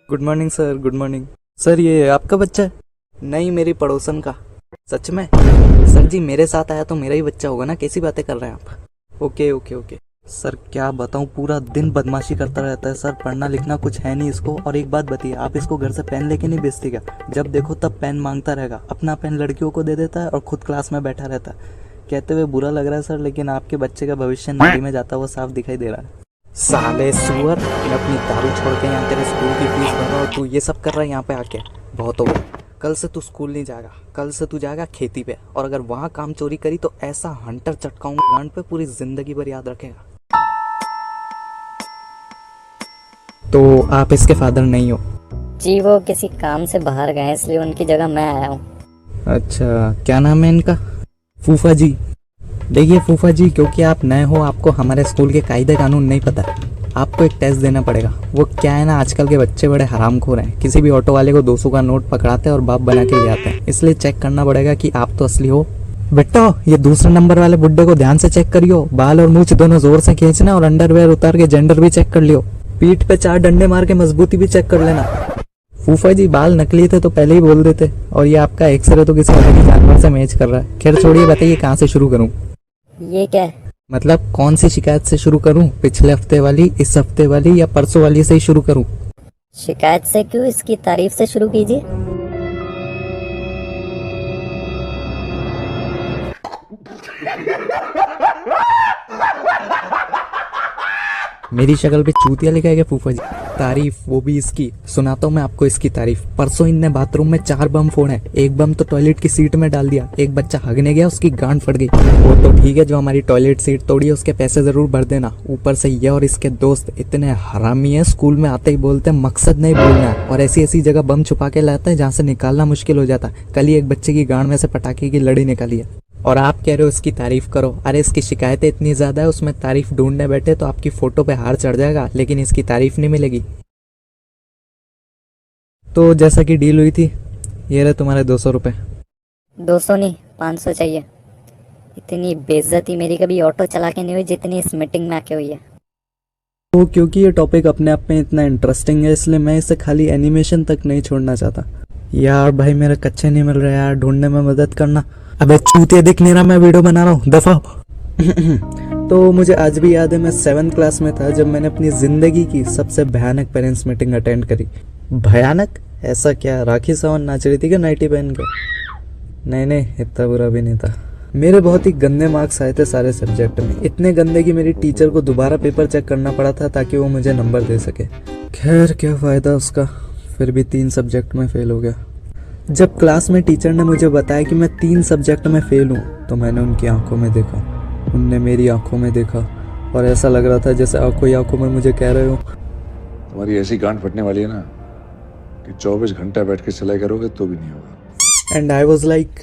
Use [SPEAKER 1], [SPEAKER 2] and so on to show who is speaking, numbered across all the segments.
[SPEAKER 1] Good morning sir, good morning. Sir ये आपका बच्चा है? नहीं, मेरी पड़ोसन का। सच में? सर जी मेरे साथ आया तो मेरा ही बच्चा होगा ना, कैसी बातें कर रहे हैं आप? Okay okay okay. सर क्या बताऊँ, पूरा दिन बदमाशी करता रहता है सर, पढ़ना लिखना कुछ है नहीं इसको। और एक बात बताइए, आप इसको घर से पेन लेके नहीं भेजती क्या? जब देखो तब पेन मांगता रहेगा, अपना पेन लड़कियों को दे देता है और खुद क्लास में बैठा रहता है। कहते हुए बुरा लग रहा है सर, लेकिन आपके बच्चे का भविष्य नदी में जाता हुआ साफ दिखाई दे रहा है। साले सुअर, मैं अपनी दारू छोड़ के यहाँ तेरे स्कूल की फीस भर रहा हूँ, तू ये सब कर रहा है यहाँ पे आके। बहुत हो गया। कल से तू स्कूल नहीं जाएगा, कल से तू जाएगा खेती पे, और अगर वहाँ काम चोरी करी तो ऐसा हंटर चटकाऊंगा गांड पे, पूरी जिंदगी भर याद रखेगा। तो आप इसके फादर नहीं हो?
[SPEAKER 2] जी वो किसी काम से बाहर गए इसलिए उनकी जगह मैं आया हूँ।
[SPEAKER 1] अच्छा, क्या नाम है इनका? फूफा जी। देखिए फूफा जी, क्योंकि आप नए हो, आपको हमारे स्कूल के कायदे कानून नहीं पता, आपको एक टेस्ट देना पड़ेगा। वो क्या है ना, आजकल के बच्चे बड़े हरामखोर हैं, किसी भी ऑटो वाले को 200 का नोट पकड़ाते हैं और बाप बना के ले आते हैं, इसलिए चेक करना पड़ेगा कि आप तो असली हो। बेटा ये दूसरे नंबर वाले बुड्ढे को ध्यान से चेक करियो, बाल और मूंछ दोनों जोर से खींचना, और अंडरवेयर उतार के जेंडर भी चेक कर लियो, पीठ पे 4 डंडे मार के मजबूती भी चेक कर लेना। फूफा जी बाल नकली थे तो पहले ही बोल देते, और ये आपका एक्सरे तो किसी अलग ही जानवर से मैच कर रहा है। खैर छोड़िए, बताइए कहाँ से शुरू करूँ?
[SPEAKER 2] ये क्या है?
[SPEAKER 1] मतलब कौन सी शिकायत से शुरू करूं? पिछले हफ्ते वाली, इस हफ्ते वाली, या परसों वाली से ही शुरू करूं?
[SPEAKER 2] शिकायत से क्यों, इसकी तारीफ से शुरू कीजिए।
[SPEAKER 1] मेरी शक्ल पे चूतिया लिखा है क्या फूफा जी? तारीफ, वो भी इसकी। सुनाता हूँ मैं आपको इसकी तारीफ। परसों इनने बाथरूम में 4 बम फोड़े। एक बम तो टॉयलेट की सीट में डाल दिया, एक बच्चा हगने गया, उसकी गांड फट गई। वो तो ठीक है, जो हमारी टॉयलेट सीट तोड़ी है उसके पैसे जरूर भर देना। ऊपर से ये और इसके दोस्त इतने हरामी है, स्कूल में आते ही बोलते हैं मकसद नहीं भूलना, और ऐसी ऐसी जगह बम छुपा के लाते हैं जहाँ से निकालना मुश्किल हो जाता। कल ही एक बच्चे की गांड में से पटाखे की लड़ी निकाली है, और आप कह रहे हो इसकी तारीफ करो। अरे इसकी शिकायतें इतनी ज्यादा है, उसमें तारीफ ढूंढने बैठे तो आपकी फोटो पे हार चढ़ जाएगा, लेकिन इसकी तारीफ नहीं मिलेगी। तो जैसा कि डील हुई थी, ये रहे तुम्हारे 200 रुपये।
[SPEAKER 2] 200 नहीं, 500 चाहिए। इतनी बेइज्जती मेरी कभी ऑटो चला के नहीं हुई जितनी इस मीटिंग में आके हुई है।
[SPEAKER 1] तो क्योंकि ये टॉपिक अपने आप में इतना इंटरेस्टिंग है, इसलिए मैं इसे खाली एनिमेशन तक नहीं छोड़ना चाहता। यार भाई मेरे कच्चे नहीं मिल रहे यार, ढूंढने में मदद करना। अबे चूतिया दिख नहीं रहा, मैं वीडियो बना रहा हूँ, दफा हो। तो मुझे आज भी याद है, मैं 7th क्लास में था जब मैंने अपनी जिंदगी की सबसे भयानक पेरेंट्स मीटिंग अटेंड करी। भयानक? ऐसा क्या, राखी सावंत नाच रही थी क्या नाइटी पहन के? नहीं नहीं, इतना बुरा भी नहीं था। मेरे बहुत ही गंदे मार्क्स आए थे सारे सब्जेक्ट में, इतने गंदे कि मेरी टीचर को दोबारा पेपर चेक करना पड़ा था ताकि वो मुझे नंबर दे सके। खैर क्या फ़ायदा उसका, फिर भी 3 सब्जेक्ट में फेल हो गया। जब क्लास में टीचर ने मुझे बताया कि मैं 3 सब्जेक्ट में फेल हूँ, तो मैंने उनकी आंखों में देखा, उनने मेरी आंखों में देखा, और ऐसा लग रहा था जैसे आंखों ही आंखों में मुझे कह रहे हो,
[SPEAKER 3] तुम्हारी ऐसी गांड फटने वाली है ना कि 24 घंटा बैठ के सिलाई करोगे तो भी नहीं होगा।
[SPEAKER 1] एंड आई वॉज लाइक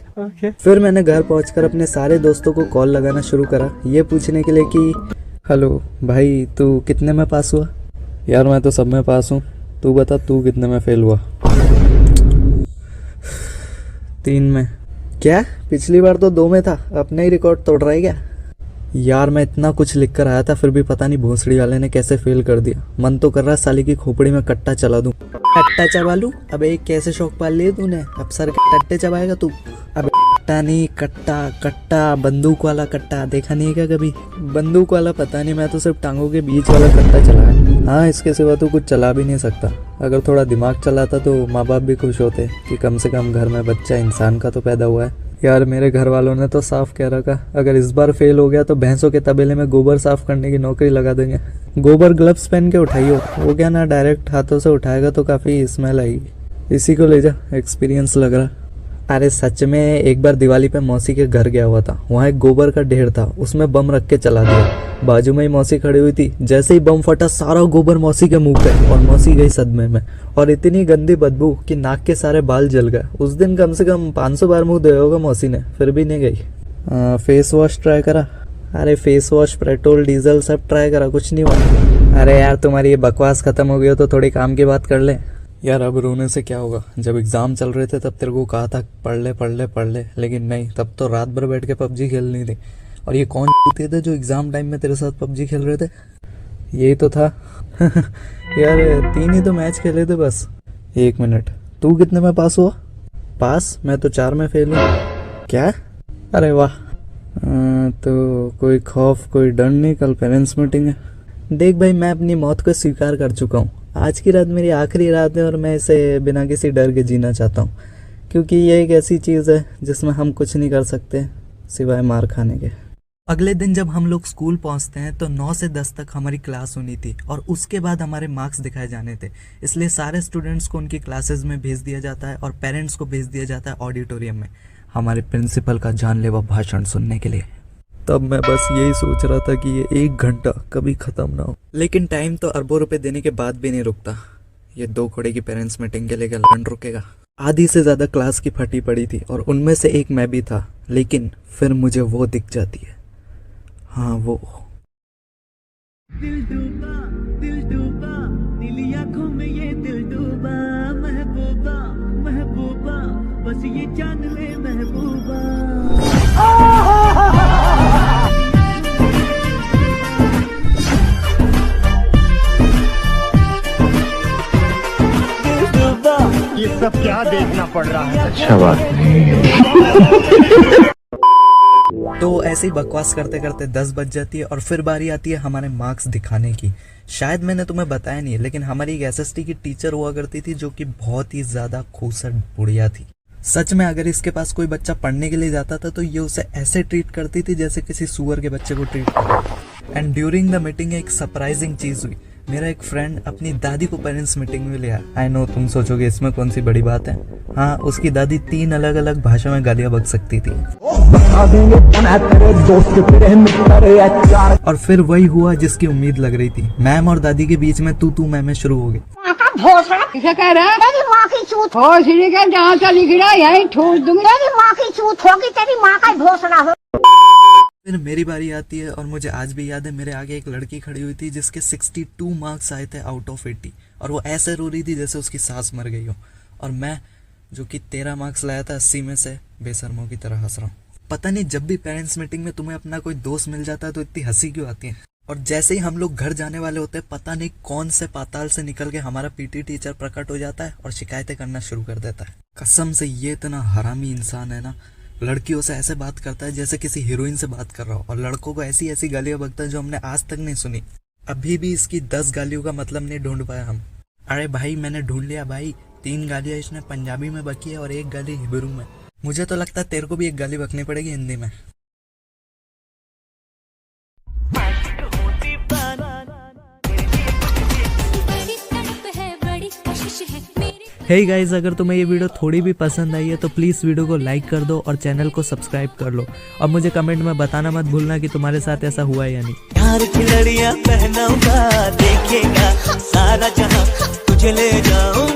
[SPEAKER 1] फिर मैंने घर पहुंचकर अपने सारे दोस्तों को कॉल लगाना शुरू करा, ये पूछने के लिए कि हेलो भाई तू कितने में पास हुआ? यार मैं तो सब में पास हूँ, तू बता तू कितने में फेल हुआ? 3 में। क्या, पिछली बार तो 2 में था, अपने ही रिकॉर्ड तोड़ रहा है क्या? यार मैं इतना कुछ लिख कर आया था, फिर भी पता नहीं भोसड़ी वाले ने कैसे फेल कर दिया। मन तो कर रहा साली की खोपड़ी में कट्टा चला दूं। कट्टा चबा लूं? अबे एक कैसे शौक पाल लिए तूने, अब सर के कट्टे चबाएगा तू? अबे कट्टा नहीं, कट्टा कट्टा, बंदूक वाला कट्टा, देखा नहीं है क्या कभी? बंदूक वाला पता नहीं, मैं तो सिर्फ टांगों के बीच वाला कट्टा चलाया। हाँ इसके सिवा तो कुछ चला भी नहीं सकता। अगर थोड़ा दिमाग चलाता तो माँ बाप भी खुश होते कि कम से कम घर में बच्चा इंसान का तो पैदा हुआ है। यार मेरे घर वालों ने तो साफ कह रखा, अगर इस बार फेल हो गया तो भैंसों के तबेले में गोबर साफ करने की नौकरी लगा देंगे। गोबर ग्लव्स पहन के उठाइयो, वो क्या ना डायरेक्ट हाथों से उठाएगा तो काफ़ी स्मेल आएगी। इसी को ले जा, एक्सपीरियंस लग रहा। अरे सच में, एक बार दिवाली पे मौसी के घर गया हुआ था, वहाँ एक गोबर का ढेर था, उसमें बम रख के चला दिया। बाजू में ही मौसी खड़ी हुई थी, जैसे ही बम फटा सारा गोबर मौसी के मुंह पे, और मौसी गई सदमे में, और इतनी गंदी बदबू कि नाक के सारे बाल जल गए। उस दिन कम से कम 500 बार मुंह धोया होगा मौसी ने, फिर भी नहीं गई। फेस वॉश ट्राई करा? अरे फेस वॉश, पेट्रोल, डीजल सब ट्राई करा, कुछ नहीं हुआ। अरे यार तुम्हारी ये बकवास खत्म हो गई हो तो थोड़ी काम की बात कर ले। यार अब रोने से क्या होगा, जब एग्जाम चल रहे थे तब तेरे को कहा था पढ़ ले पढ़ ले पढ़ ले, लेकिन नहीं, तब तो रात भर बैठ के पबजी खेलनी थी। और ये कौन थे जो एग्जाम टाइम में तेरे साथ पबजी खेल रहे थे? यही तो था। यार 3 ही तो मैच खेले थे बस। एक मिनट, तू कितने में पास हुआ? पास? मैं तो 4 में फेल हूँ। क्या? अरे वाह। तो कोई खौफ कोई डर नहीं, कल पेरेंट्स मीटिंग है। देख भाई, मैं अपनी मौत को स्वीकार कर चुका हूँ। आज की रात मेरी आखिरी रात है और मैं इसे बिना किसी डर के जीना चाहता हूँ, क्योंकि ये एक ऐसी चीज़ है जिसमें हम कुछ नहीं कर सकते सिवाय मार खाने के। अगले दिन जब हम लोग स्कूल पहुंचते हैं तो 9 से 10 तक हमारी क्लास होनी थी और उसके बाद हमारे मार्क्स दिखाए जाने थे। इसलिए सारे स्टूडेंट्स को उनकी क्लासेस में भेज दिया जाता है और पेरेंट्स को भेज दिया जाता है ऑडिटोरियम में हमारे प्रिंसिपल का जानलेवा भाषण सुनने के लिए। तब मैं बस यही सोच रहा था कि ये 1 घंटा कभी ख़त्म ना हो। लेकिन टाइम तो अरबों रुपए देने के बाद भी नहीं रुकता। ये 2 घोड़े की पेरेंट्स मीटिंग के लिए लंडन रुकेगा। आधी से ज़्यादा क्लास की फटी पड़ी थी और उनमें से एक मैं भी था, लेकिन फिर मुझे वो दिख जाती है। हाँ, वो
[SPEAKER 4] दिल डूबा नीली आंखों में ये दिल डूबा, महबूबा महबूबा बस ये जान ले महबूबा। दिल डूबा,
[SPEAKER 5] ये सब क्या देखना पड़ रहा है?
[SPEAKER 3] अच्छा बात नहीं।
[SPEAKER 1] तो ऐसे ही बकवास करते करते 10 बज जाती है और फिर बारी आती है हमारे मार्क्स दिखाने की। शायद मैंने तुम्हें बताया नहीं, लेकिन हमारी एक एसएसटी की टीचर हुआ करती थी जो कि बहुत ही ज्यादा खूसट बुढ़िया थी। सच में अगर इसके पास कोई बच्चा पढ़ने के लिए जाता था तो ये उसे ऐसे ट्रीट करती थी जैसे किसी सुअर के बच्चे को ट्रीट करती। एंड ड्यूरिंग द मीटिंग एक सरप्राइजिंग चीज हुई। मेरा एक फ्रेंड अपनी दादी को पेरेंट्स मीटिंग में लिया। आई नो तुम सोचोगे इसमें कौन सी बड़ी बात है। हाँ, उसकी दादी 3 अलग अलग भाषा में गालियां बक सकती थी। और फिर वही हुआ जिसकी उम्मीद लग रही थी। मैम और दादी के बीच में तू मैं शुरू हो गई।
[SPEAKER 6] किसे कह रहा है? तेरी माँ की चूत हो, सीढ़ी के जहाँ से लिख रहा है यही ठोस दूंगी। तेरी माँ की चूत होगी, तेरी माँ का भोसड़ा हो।
[SPEAKER 1] फिर मेरी बारी आती है और मुझे आज भी याद है मेरे आगे एक लड़की खड़ी हुई थी जिसके 62 मार्क्स आए थे आउट ऑफ 80 और वो ऐसे रो रही थी जैसे उसकी सास मर गई हो। और मैं जो कि 13 मार्क्स लाया था 80 में से बेशर्मों की तरह हंस रहा हूँ। पता नहीं जब भी पेरेंट्स मीटिंग में तुम्हें अपना कोई दोस्त मिल जाता है तो इतनी हंसी क्यों आती है। और जैसे ही हम लोग घर जाने वाले होते हैं, पता नहीं कौन से पाताल से निकल के हमारा पीटी टीचर प्रकट हो जाता है और शिकायतें करना शुरू कर देता है। कसम से ये इतना हरामी इंसान है ना। लड़कियों से ऐसे बात करता है जैसे किसी हीरोइन से बात कर रहा हो और लड़कों को ऐसी ऐसी गालियां बकता है जो हमने आज तक नहीं सुनी। अभी भी इसकी 10 गालियों का मतलब नहीं ढूंढ पाया हम। अरे भाई, मैंने ढूंढ लिया भाई। 3 गालियां इसने पंजाबी में बकी है और 1 गाली हिब्रू में। मुझे तो लगता है तेरे को भी 1 गाली बकनी पड़ेगी हिंदी में। हे गाइस, अगर तुम्हें ये वीडियो थोड़ी भी पसंद आई है तो प्लीज़ वीडियो को लाइक कर दो और चैनल को सब्सक्राइब कर लो। और मुझे कमेंट में बताना मत भूलना कि तुम्हारे साथ ऐसा हुआ या नहीं।
[SPEAKER 4] यार खिलड़ियां पहनाऊंगा, देखेगा सारा जहां, तुझे ले जाऊंगा।